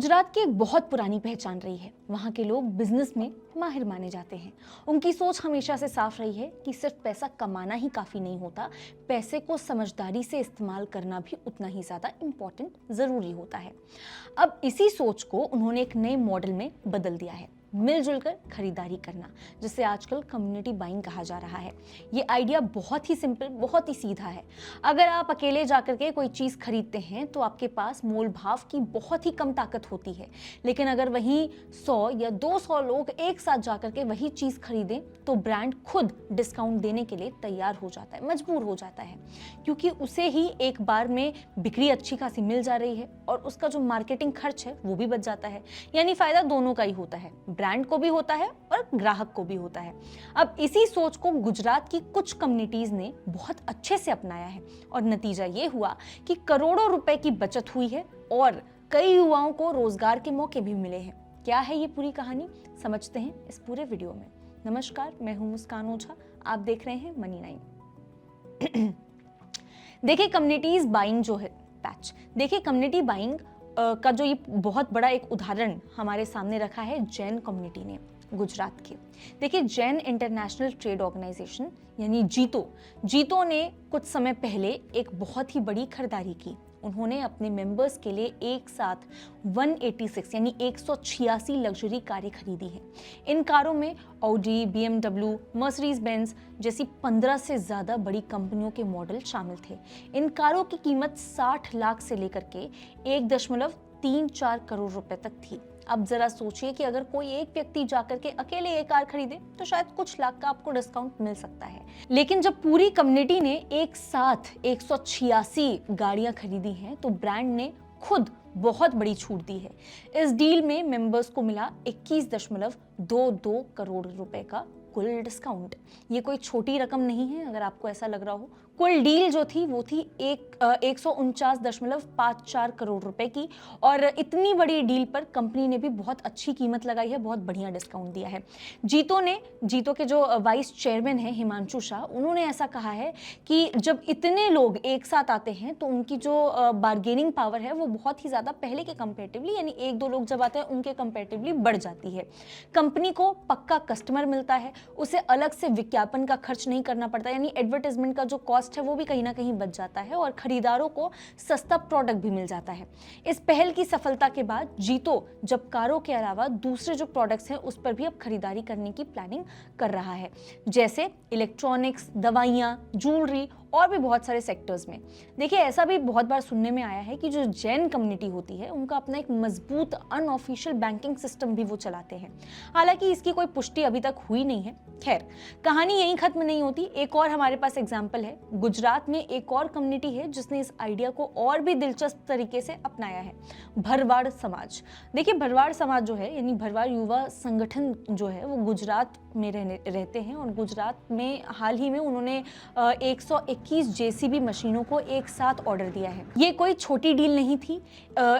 गुजरात की एक बहुत पुरानी पहचान रही है। वहाँ के लोग बिजनेस में माहिर माने जाते हैं। उनकी सोच हमेशा से साफ रही है कि सिर्फ पैसा कमाना ही काफी नहीं होता, पैसे को समझदारी से इस्तेमाल करना भी उतना ही ज्यादा इम्पोर्टेंट जरूरी होता है। अब इसी सोच को उन्होंने एक नए मॉडल में बदल दिया है, मिलजुल कर खरीदारी करना, जिसे आजकल कम्युनिटी बाइंग कहा जा रहा है। ये आइडिया बहुत ही सिंपल, बहुत ही सीधा है। अगर आप अकेले जाकर के कोई चीज़ खरीदते हैं तो आपके पास मोल भाव की बहुत ही कम ताकत होती है, लेकिन अगर वहीं 100 या 200 लोग एक साथ जाकर के वही चीज़ खरीदें तो ब्रांड खुद डिस्काउंट देने के लिए तैयार हो जाता है, मजबूर हो जाता है, क्योंकि उसे ही एक बार में बिक्री अच्छी खासी मिल जा रही है और उसका जो मार्केटिंग खर्च है वो भी बच जाता है। यानी फायदा दोनों का ही होता है, ब्रांड को भी होता है और ग्राहक को भी होता है। अब इसी सोच को गुजरात की कुछ कम्युनिटीज ने बहुत अच्छे से अपनाया है और नतीजा ये हुआ कि करोड़ों रुपए की बचत हुई है और कई युवाओं को रोजगार के मौके भी मिले हैं। क्या है ये पूरी कहानी, समझते हैं इस पूरे वीडियो में। नमस्कार, मैं हूं मुस्कान ओझा, आप देख रहे हैं मनी 9। देखिए कम्युनिटीज बाइंग जो है पैच, देखिए कम्युनिटी बाइंग का जो ये बहुत बड़ा एक उदाहरण हमारे सामने रखा है जैन कम्युनिटी ने गुजरात के। देखिए जैन इंटरनेशनल ट्रेड ऑर्गेनाइजेशन यानी जीतो ने कुछ समय पहले एक बहुत ही बड़ी खरीदारी की। उन्होंने अपने मेंबर्स के लिए एक साथ 186 यानी 186 लग्जरी कारें खरीदी हैं। इन कारों में ऑडी, बीएमडब्ल्यू, मर्सिडीज बेंज जैसी 15 से ज़्यादा बड़ी कंपनियों के मॉडल शामिल थे। इन कारों की कीमत 60 लाख से लेकर के 1.34 करोड़ रुपए तक थी। अब जरा सोचिए कि अगर कोई एक व्यक्ति जाकर के अकेले एक कार खरीदे तो शायद कुछ लाख का आपको डिस्काउंट मिल सकता है, लेकिन जब पूरी कम्युनिटी ने एक साथ 186 गाड़ियां खरीदी हैं तो ब्रांड ने खुद बहुत बड़ी छूट दी है। इस डील में मेंबर्स को मिला 21.22 करोड़ रुपए का कुल डिस्काउंट। ये कोई छोटी रकम नहीं है अगर आपको ऐसा लग रहा हो। कुल डील जो थी वो थी 149.54 करोड़ रुपए की, और इतनी बड़ी डील पर कंपनी ने भी बहुत अच्छी कीमत लगाई है, बहुत बढ़िया डिस्काउंट दिया है। जीतो के जो वाइस चेयरमैन हैं हिमांशु शाह, उन्होंने ऐसा कहा है कि जब इतने लोग एक साथ आते हैं तो उनकी जो बार्गेनिंग पावर है वो बहुत ही ज्यादा पहले के कंपेरेटिवली, यानी एक दो लोग जब आते हैं उनके कंपेरेटिवली बढ़ जाती है। कंपनी को पक्का कस्टमर मिलता है, उसे अलग से विज्ञापन का खर्च नहीं करना पड़ता, यानी एडवर्टाइजमेंट का जो कॉस्ट है वो भी कहीं ना कहीं बच जाता है, और खरीदारों को सस्ता प्रोडक्ट भी मिल जाता है। इस पहल की सफलता के बाद जीतो जब कारों के अलावा दूसरे जो प्रोडक्ट्स हैं उस पर भी अब खरीदारी करने की प्लानिंग कर रहा है, जैसे इलेक्ट्रॉनिक्स, दवाइयां, ज्वेलरी और भी बहुत सारे सेक्टर्स में। देखिए ऐसा भी बहुत बार सुनने में आया है कि जो जैन कम्युनिटी होती है उनका अपना एक मजबूत अनऑफिशियल बैंकिंग सिस्टम भी वो चलाते हैं। हालांकि इसकी कोई पुष्टि अभी तक हुई नहीं है। खैर, कहानी यहीं खत्म नहीं होती। एक और हमारे पास एग्जाम्पल है। गुजरात में एक और कम्युनिटी है जिसने इस आइडिया को और भी दिलचस्प तरीके से अपनाया है, भरवाड़ समाज। देखिए भरवाड़ समाज जो है यानी भरवाड़ युवा संगठन जो है वो गुजरात में रहते हैं, और गुजरात में हाल ही में उन्होंने 121 जेसीबी मशीनों को एक साथ ऑर्डर दिया है। ये कोई छोटी डील नहीं थी।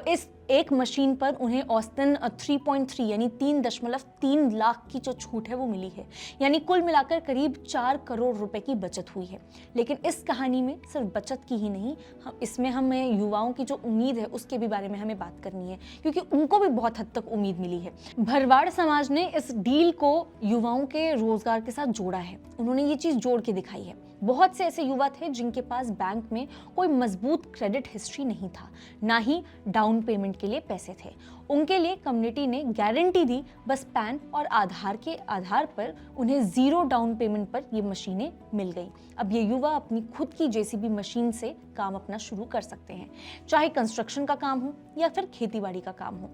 इस एक मशीन पर उन्हें औसतन 3.3 यानी 3.3 लाख की जो छूट है वो मिली है, यानी कुल मिलाकर करीब 4 करोड़ रुपए की बचत हुई है। लेकिन इस कहानी में सिर्फ बचत की ही नहीं, इसमें हमें युवाओं की जो उम्मीद है उसके भी बारे में हमें बात करनी है, क्योंकि उनको भी बहुत हद तक उम्मीद मिली है। भरवाड़ समाज ने इस डील को युवाओं के रोजगार के साथ जोड़ा है। उन्होंने ये चीज जोड़ के दिखाई है। बहुत से ऐसे युवा थे जिनके पास बैंक में कोई मजबूत क्रेडिट हिस्ट्री नहीं था, ना ही डाउन पेमेंट के लिए पैसे थे। उनके लिए कम्युनिटी ने गारंटी दी, बस पैन और आधार के आधार पर उन्हें 0 डाउन पेमेंट पर ये मशीनें मिल गई। अब ये युवा अपनी खुद की जेसीबी मशीन से काम अपना शुरू कर सकते हैं, चाहे कंस्ट्रक्शन का काम हो या फिर खेतीबाड़ी का काम हो।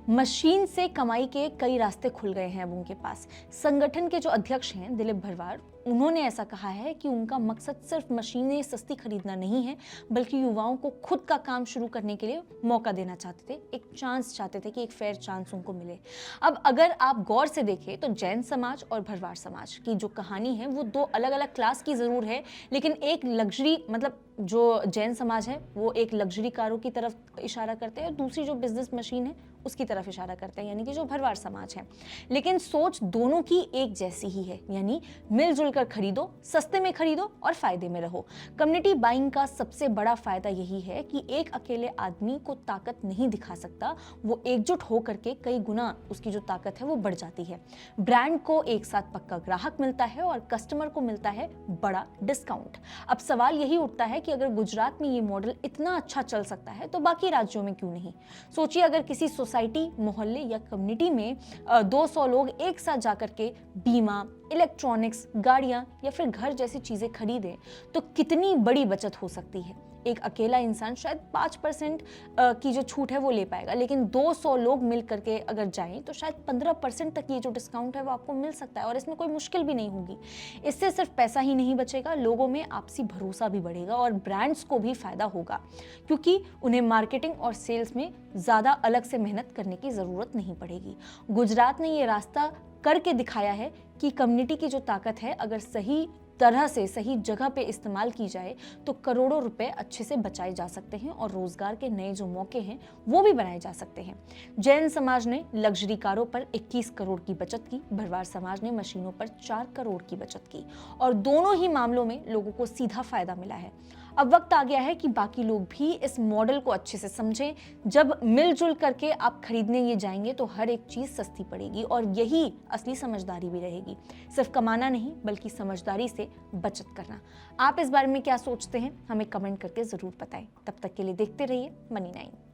मशीन से कमाई के कई रास्ते खुल गए हैं अब उनके पास। संगठन के जो अध्यक्ष हैं दिलीप भरवाड़, उन्होंने ऐसा कहा है कि उनका मकसद सिर्फ मशीनें सस्ती खरीदना नहीं है, बल्कि युवाओं को खुद का काम शुरू करने के लिए मौका देना चाहते थे, एक चांस चाहते थे कि एक फेयर चांस उनको मिले। अब अगर आप गौर से देखें तो जैन समाज और भरवाड़ समाज की जो कहानी है वो दो अलग अलग क्लास की जरूर है, लेकिन एक लग्जरी मतलब जो जैन समाज है वो एक लग्जरी कारों की तरफ इशारा करते हैं और दूसरी जो बिजनेस मशीन है उसकी तरफ इशारा करते हैं, यानी कि जो भरवाड़ समाज है। लेकिन सोच दोनों की एक जैसी ही है, यानी मिलजुल कर खरीदो, सस्ते में खरीदो और फायदे में रहो। कम्युनिटी बाइंग का सबसे बड़ा फायदा यही है कि एक अकेले आदमी को ताकत नहीं दिखा सकता, वो एकजुट होकर के कई गुना उसकी जो ताकत है वो बढ़ जाती है। ब्रांड को एक साथ पक्का ग्राहक मिलता है और कस्टमर को मिलता है बड़ा डिस्काउंट। अब सवाल यही उठता है कि अगर गुजरात में ये मॉडल इतना अच्छा चल सकता है तो बाकी राज्यों में क्यों नहीं। सोचिए, अगर किसी सोसाइटी, मोहल्ले या कम्युनिटी में 200 लोग एक साथ जाकर के बीमा, इलेक्ट्रॉनिक्स, गाड़ियां या फिर घर जैसी चीजें खरीदें तो कितनी बड़ी बचत हो सकती है। एक अकेला इंसान शायद 5% की जो छूट है वो ले पाएगा, लेकिन 200 लोग मिल करके अगर जाएं तो शायद 15% तक ये जो डिस्काउंट है वो आपको मिल सकता है और इसमें कोई मुश्किल भी नहीं होगी। इससे सिर्फ पैसा ही नहीं बचेगा, लोगों में आपसी भरोसा भी बढ़ेगा और ब्रांड्स को भी फायदा होगा, क्योंकि उन्हें मार्केटिंग और सेल्स में ज़्यादा अलग से मेहनत करने की ज़रूरत नहीं पड़ेगी। गुजरात ने ये रास्ता करके दिखाया है कि कम्युनिटी की जो ताकत है अगर सही तरह से सही जगह पे इस्तेमाल की जाए तो करोड़ों रुपए अच्छे से बचाए जा सकते हैं और रोजगार के नए जो मौके हैं वो भी बनाए जा सकते हैं। जैन समाज ने लग्जरी कारों पर 21 करोड़ की बचत की, भरवाड़ समाज ने मशीनों पर 4 करोड़ की बचत की और दोनों ही मामलों में लोगों को सीधा फायदा मिला है। अब वक्त आ गया है कि बाकी लोग भी इस मॉडल को अच्छे से समझें। जब मिलजुल करके आप खरीदने ये जाएंगे तो हर एक चीज सस्ती पड़ेगी और यही असली समझदारी भी रहेगी। सिर्फ कमाना नहीं बल्कि समझदारी से बचत करना। आप इस बारे में क्या सोचते हैं, हमें कमेंट करके जरूर बताएं। तब तक के लिए देखते रहिए मनी9।